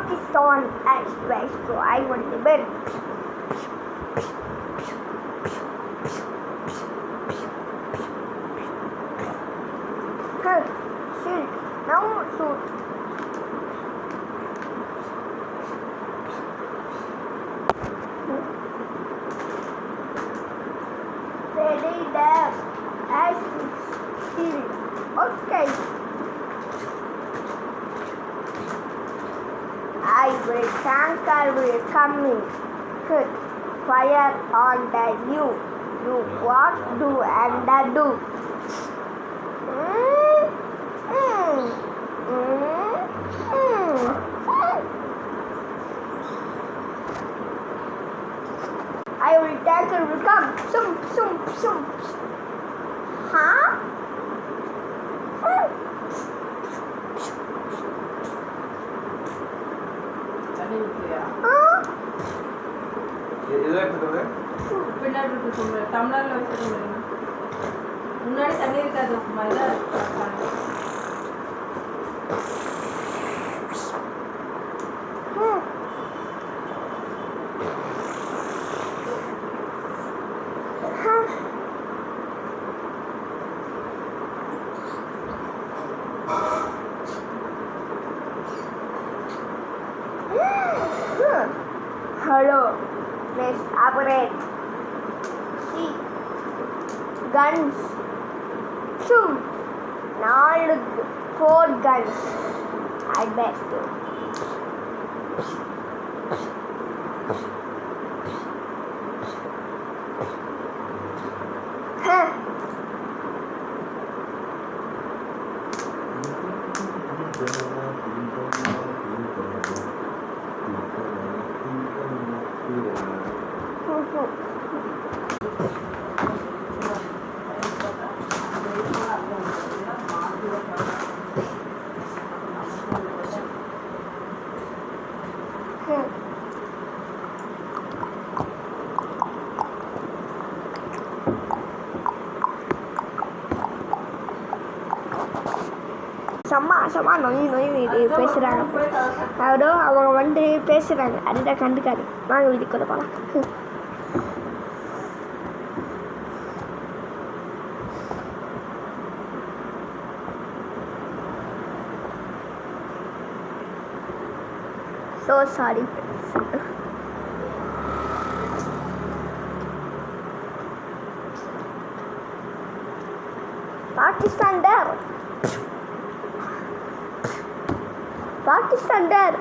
Pakistan Express, so I want the bed. Shit, now shoot. Ready there, as still. Okay. I will conquer will coming. Good. Fire on the you. You what do and do. I will tackle will come. Some. Huh? பின்னாடி டம்ளர்ல வச்சுட்டு முன்னாடி தண்ணி இருக்காது மாதிரி Hello, let's operate. See, guns. Zoom. 4 guns. I bet you. Huh. சம்மா நொய் பேசுகிறாங்க. அதோ அவங்க வந்து பேசுகிறாங்க. அதுதான் கண்டுக்காது. வாங்க வீட்டுக்குள்ள போகலாம். So sorry. Pakistan there.